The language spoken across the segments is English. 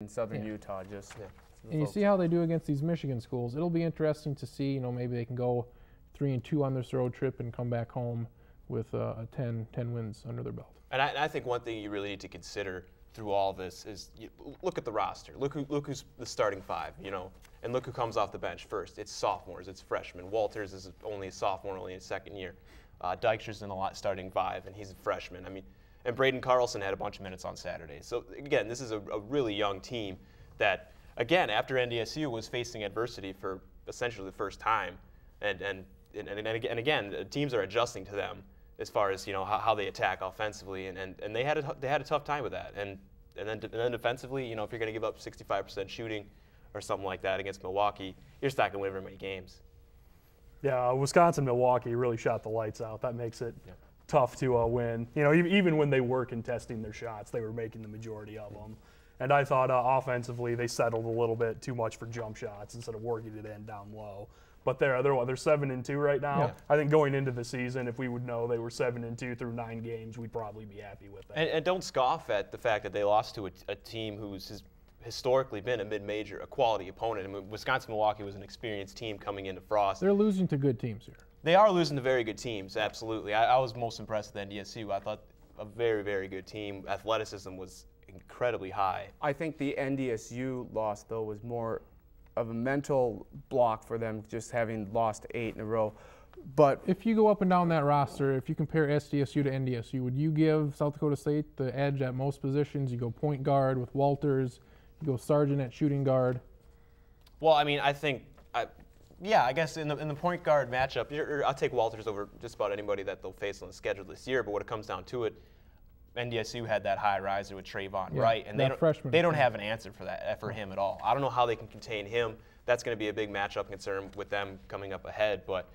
in southern Utah. Just and you see how they do against these Michigan schools. It'll be interesting to see. You know, maybe they can go 3-2 on this road trip and come back home with 10 wins under their belt. And I think one thing you really need to consider through all this is look at the roster. Look who's the starting five, you know, and look who comes off the bench first. It's sophomores, it's freshmen. Walters is only a sophomore, only in his second year. Dykstra's in a starting five, and he's a freshman. I mean, and Braden Carlson had a bunch of minutes on Saturday. So again, this is a really young team that, again, after NDSU was facing adversity for essentially the first time, and again, the teams are adjusting to them as far as, you know, how they attack offensively, and they had a tough time with that, and then defensively, you know, if you're going to give up 65% shooting or something like that against Milwaukee, you're just not going to win very many games. Yeah, Wisconsin-Milwaukee really shot the lights out. That makes it tough to win. You know, even when they were contesting their shots, they were making the majority of them. And I thought offensively they settled a little bit too much for jump shots instead of working it in down low. But they're 7-2 right now. Yeah. I think going into the season, if we would know they were 7-2 through 9 games, we'd probably be happy with that. And don't scoff at the fact that they lost to a team who's historically been a mid-major, a quality opponent. I mean, Wisconsin-Milwaukee was an experienced team coming into Frost. They're losing to good teams here. They are losing to very good teams, absolutely. I was most impressed with NDSU. I thought a very, very good team. Athleticism was incredibly high. I think the NDSU loss, though, was more of a mental block for them, just having lost 8 in a row. But if you go up and down that roster, if you compare SDSU to NDSU, would you give South Dakota State the edge at most positions? You go point guard with Walters, you go Sargent at shooting guard. Well, I mean, I think, yeah, I guess in the point guard matchup, I'll take Walters over just about anybody that they'll face on the schedule this year. But when it comes down to it, NDSU had that high riser with Trayvon Wright, and they don't have an answer for him at all. I don't know how they can contain him. That's going to be a big matchup concern with them coming up ahead. But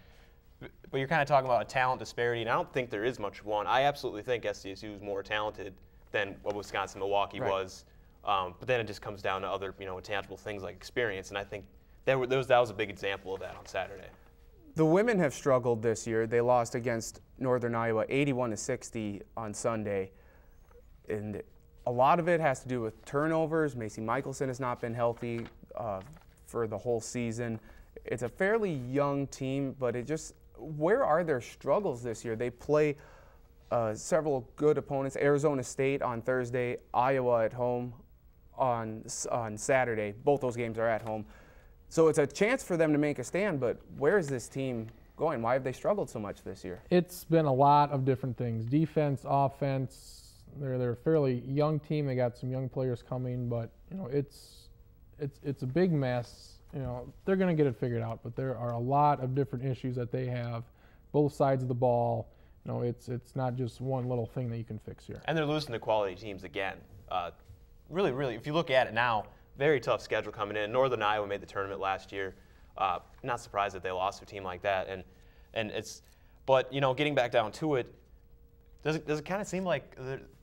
you're kind of talking about a talent disparity, and I don't think there is much one. I absolutely think SDSU is more talented than what Wisconsin-Milwaukee was. But then it just comes down to other, you know, intangible things like experience, and I think that was a big example of that on Saturday. The women have struggled this year. They lost against Northern Iowa 81-60 on Sunday. And a lot of it has to do with turnovers. Macy Michelson has not been healthy for the whole season. It's a fairly young team, but where are their struggles this year? They play several good opponents. Arizona State on Thursday, Iowa at home on Saturday. Both those games are at home. So it's a chance for them to make a stand, but where is this team going? Why have they struggled so much this year? It's been a lot of different things. Defense, offense. They're a fairly young team. They got some young players coming, but you know it's a big mess. You know, they're going to get it figured out, but there are a lot of different issues that they have, both sides of the ball. You know, it's not just one little thing that you can fix here. And they're losing to quality teams again. Really, if you look at it now, very tough schedule coming in. Northern Iowa made the tournament last year. Not surprised that they lost to a team like that. But you know, getting back down to it, does it kind of seem like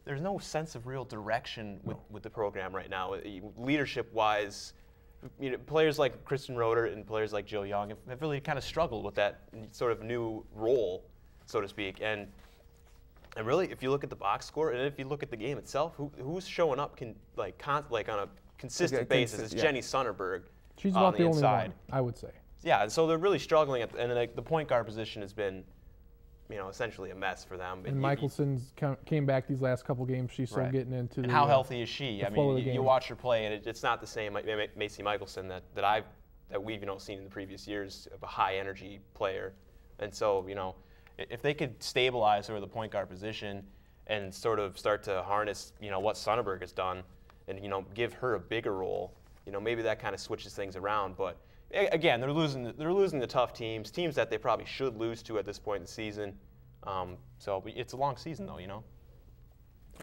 there's no sense of real direction with the program right now, leadership-wise? You know, players like Kristen Roeder and players like Jill Young have really kind of struggled with that sort of new role, so to speak. And really, if you look at the box score and if you look at the game itself, who's showing up on a consistent basis? It's Jenny Sonnerberg. She's about the only inside. one, I would say. Yeah, and so they're really struggling, and the point guard position has been, you know, essentially a mess for them. And Michelson's came back these last couple games. She's still getting into and how healthy is she? I mean, you watch her play, and it's not the same Macy Michelson that we've seen in the previous years of a high energy player. And so, you know, if they could stabilize her at the point guard position and sort of start to harness, you know, what Sonnerberg has done, and you know, give her a bigger role, you know, maybe that kind of switches things around. But again, they're losing the tough teams that they probably should lose to at this point in the season. So it's a long season, though, you know.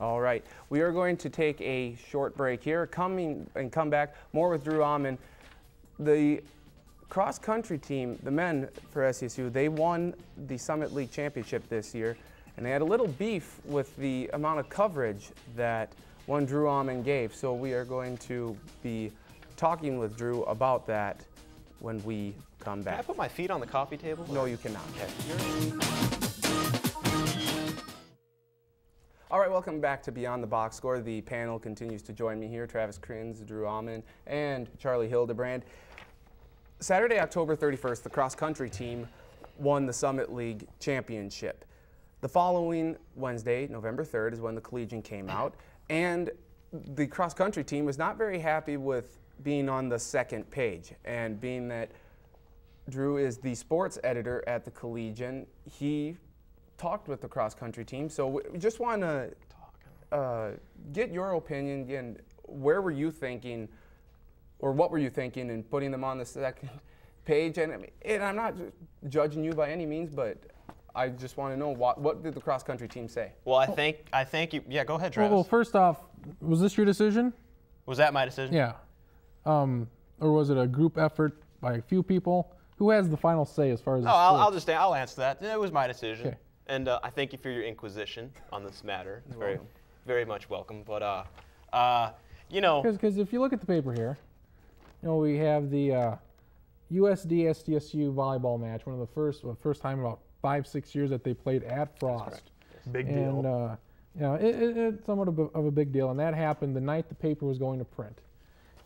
All right, we are going to take a short break here. Come back more with Drue Aman. The cross country team, the men for SDSU, they won the Summit League Championship this year, and they had a little beef with the amount of coverage that one Drue Aman gave. So we are going to be talking with Drue about that when we come back. Can I put my feet on the coffee table? No, you cannot. Okay. All right, welcome back to Beyond the Box Score. The panel continues to join me here, Travis Kriens, Drue, Aman, and Charlie Hildebrand. Saturday, October 31st, the cross-country team won the Summit League championship. The following Wednesday, November 3rd, is when the Collegian came out, and the cross-country team was not very happy with being on the second page. And being that Drue is the sports editor at the Collegian, he talked with the cross-country team. So we just want to get your opinion. Again, where were you thinking, or what were you thinking in putting them on the second page? And I'm not judging you by any means, but I just want to know what did the cross-country team say? Well, I think you. Yeah, go ahead, Travis. Well, first off, was this your decision? Was that my decision? Yeah. Or was it a group effort by a few people? Who has the final say as far as? I'll answer that. It was my decision. Okay. And I thank you for your inquisition on this matter. It's very, very much welcome. But you know, because if you look at the paper here, you know, we have the USD SDSU volleyball match, one of the first time in about 5-6 years that they played at Frost. Big deal. And you know, it's somewhat of a big deal, and that happened the night the paper was going to print.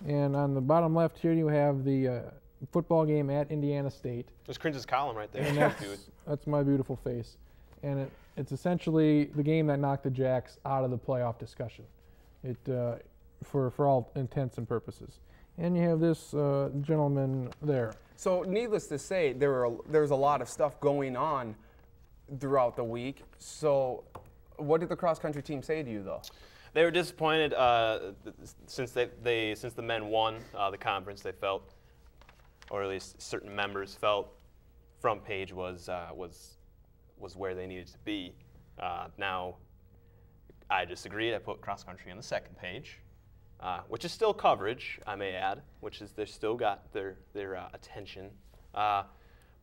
And on the bottom left here, you have the football game at Indiana State. there's Kriens' column right there. And that's my beautiful face. And it's essentially the game that knocked the Jacks out of the playoff discussion. It for all intents and purposes. And you have this gentleman there. So needless to say, there's a lot of stuff going on throughout the week. So what did the cross-country team say to you, though? They were disappointed since the men won the conference. They felt, or at least certain members felt, front page was where they needed to be. Now, I disagreed. I put cross country on the second page, which is still coverage, I may add, which is they've still got their attention. But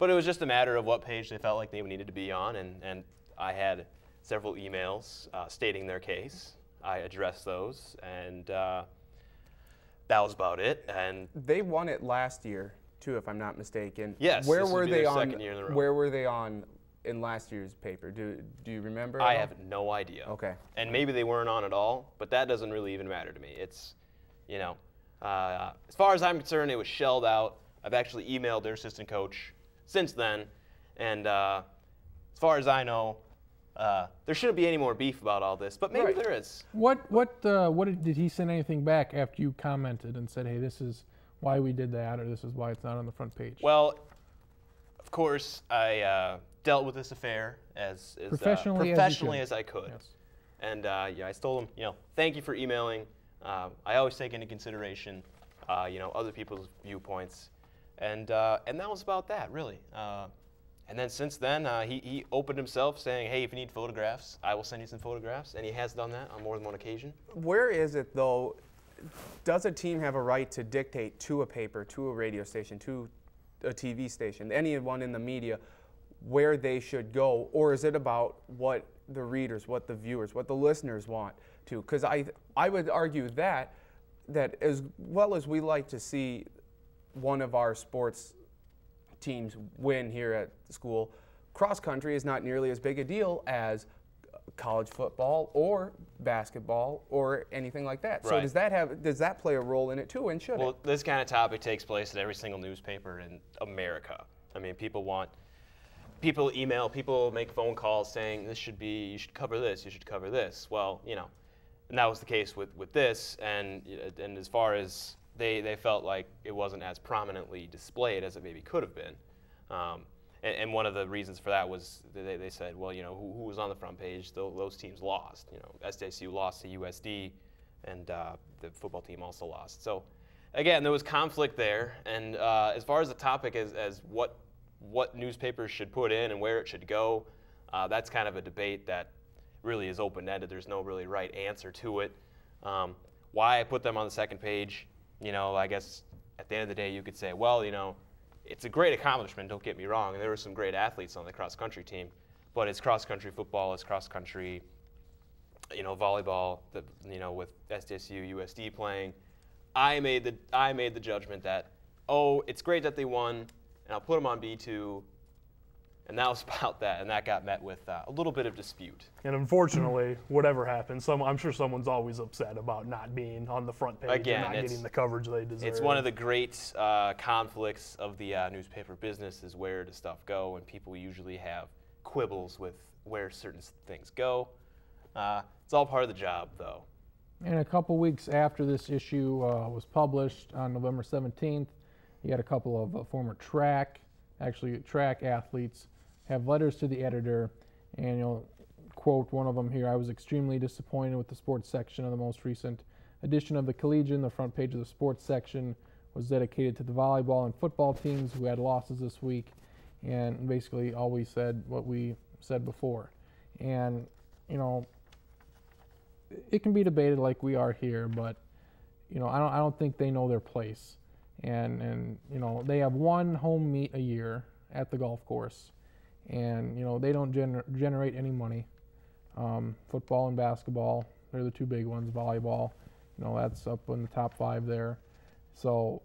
it was just a matter of what page they felt like they needed to be on, and I had several emails stating their case. I addressed those, and that was about it. And They won it last year, too, if I'm not mistaken. Yes, Where this would were be they their on? second year in a row. Where were they on in last year's paper? Do you remember? I have no idea. Okay. And maybe they weren't on at all, but that doesn't really even matter to me. It's, you know, as far as I'm concerned, it was shelled out. I've actually emailed their assistant coach since then, and as far as I know, there shouldn't be any more beef about all this, but maybe Right. there is. What did he send anything back after you commented and said, hey, this is why we did that, or this is why it's not on the front page? Well, of course, I dealt with this affair as professionally as I could. Yes. And yeah, I told him, you know, thank you for emailing. I always take into consideration, you know, other people's viewpoints, and that was about that, really. And then since then, he opened himself, saying, "Hey, if you need photographs, I will send you some photographs," and he has done that on more than one occasion. Where is it, though? Does a team have a right to dictate to a paper, to a radio station, to a TV station, anyone in the media, where they should go, or is it about what the readers, what the viewers, what the listeners want to? Because I would argue that as well as we like to see one of our sports teams win here at the school, cross country is not nearly as big a deal as college football or basketball or anything like that. Right. So does that play a role in it too, and should Well, it? this kind of topic takes place at every single newspaper in America. I mean, people email, people make phone calls saying you should cover this, you should cover this. Well, you know, and that was the case with this, and as far as they felt like it wasn't as prominently displayed as it maybe could have been. And one of the reasons for that was they said, well, you know, who was on the front page? Those teams lost. You know, SDSU lost to USD, and the football team also lost. So, again, there was conflict there. And as far as the topic as what newspapers should put in and where it should go, that's kind of a debate that really is open-ended. There's no really right answer to it. Why I put them on the second page, you know, I guess at the end of the day you could say, well, you know, it's a great accomplishment, don't get me wrong, and there were some great athletes on the cross-country team, but it's cross-country football, it's cross-country, you know, volleyball, you know, with SDSU, USD playing. I made the judgment that, oh, it's great that they won, and I'll put them on B2, And that was about that, and that got met with a little bit of dispute. And unfortunately, whatever happens, I'm sure someone's always upset about not being on the front page Again, and not getting the coverage they deserve. It's one of the great conflicts of the newspaper business is where does stuff go, and people usually have quibbles with where certain things go. It's all part of the job, though. And a couple weeks after this issue was published on November 17th, you had a couple of former track athletes have letters to the editor, and you'll quote one of them here. "I was extremely disappointed with the sports section of the most recent edition of the Collegian. The front page of the sports section was dedicated to the volleyball and football teams who had losses this week," and basically all we said what we said before. And you know, it can be debated like we are here, but you know, I don't think they know their place. And you know, they have one home meet a year at the golf course, and you know, they don't generate any money. Football and basketball, they're the two big ones. Volleyball, you know, that's up in the top 5 there. So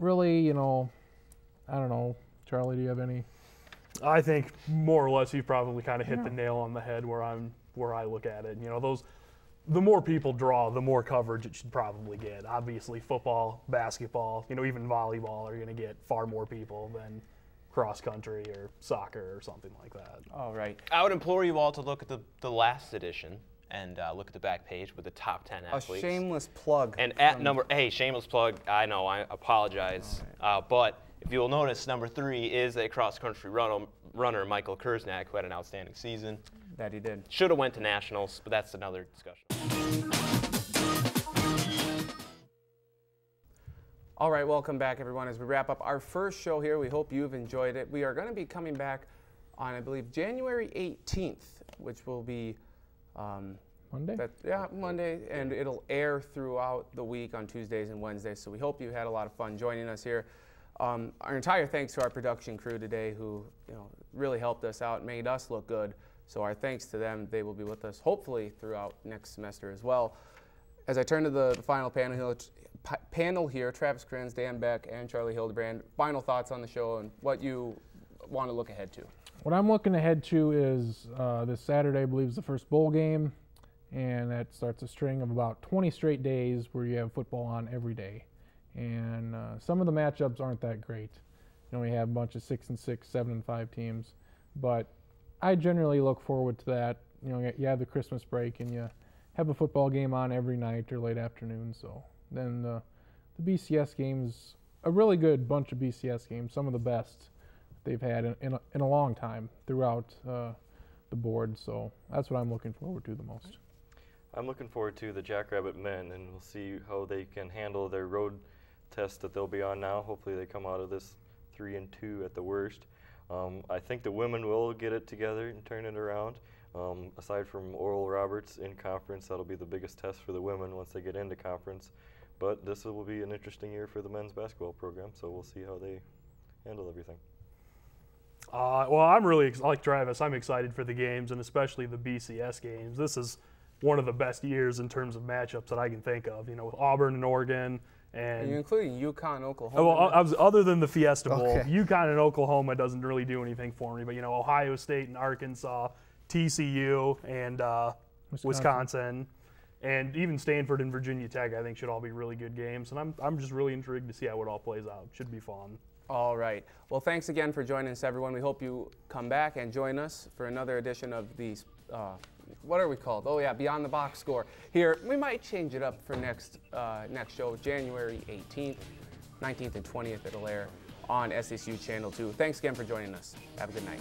really, you know, I don't know. Charlie, do you have any? I think more or less you've probably kind of hit the nail on the head where I look at it. You know, the more people draw, the more coverage it should probably get. Obviously, football, basketball, you know, even volleyball are going to get far more people than cross country or soccer or something like that. All right. I would implore you all to look at the last edition and look at the back page with the top 10 athletes. A shameless plug. And at hey, shameless plug, I know, I apologize. But if you'll notice, number 3 is a cross-country runner, Michael Kurznak, who had an outstanding season. That he did. Should have went to nationals, but that's another discussion. All right, welcome back, everyone. As we wrap up our first show here, we hope you've enjoyed it. We are going to be coming back on, I believe, January 18th, which will be Monday? Monday, and it'll air throughout the week on Tuesdays and Wednesdays. So we hope you had a lot of fun joining us here. Our entire thanks to our production crew today, who really helped us out and made us look good. So our thanks to them. They will be with us hopefully throughout next semester as well. As I turn to the final panel here, Travis Kriens, Dan Beck, and Charlie Hildebrand, final thoughts on the show and what you want to look ahead to. What I'm looking ahead to is this Saturday, I believe, is the first bowl game, and that starts a string of about 20 straight days where you have football on every day. And some of the matchups aren't that great. You know, we have a bunch of 6-6, 7-5 teams, but I generally look forward to that. You know, you have the Christmas break and you have a football game on every night or late afternoon. So then the BCS games, a really good bunch of BCS games, some of the best they've had in a long time throughout the board. So that's what I'm looking forward to the most. I'm looking forward to the Jackrabbit men, and we'll see how they can handle their road test that they'll be on now. Hopefully they come out of this 3-2 at the worst. I think the women will get it together and turn it around. Aside from Oral Roberts in conference, that'll be the biggest test for the women once they get into conference. But this will be an interesting year for the men's basketball program, so we'll see how they handle everything. Well, I'm really, like Travis, I'm excited for the games, and especially the BCS games. This is one of the best years in terms of matchups that I can think of, you know, with Auburn and Oregon. And are you including UConn, Oklahoma? Well, other than the Fiesta Bowl, okay. UConn and Oklahoma doesn't really do anything for me. But, you know, Ohio State and Arkansas, TCU and Wisconsin, and even Stanford and Virginia Tech, I think, should all be really good games. And I'm just really intrigued to see how it all plays out. Should be fun. All right. Well, thanks again for joining us, everyone. We hope you come back and join us for another edition of these. What are we called? Oh, yeah, Beyond the Box Score. Here, we might change it up for next show, January 18th, 19th, and 20th. It'll air on SSU Channel 2. Thanks again for joining us. Have a good night.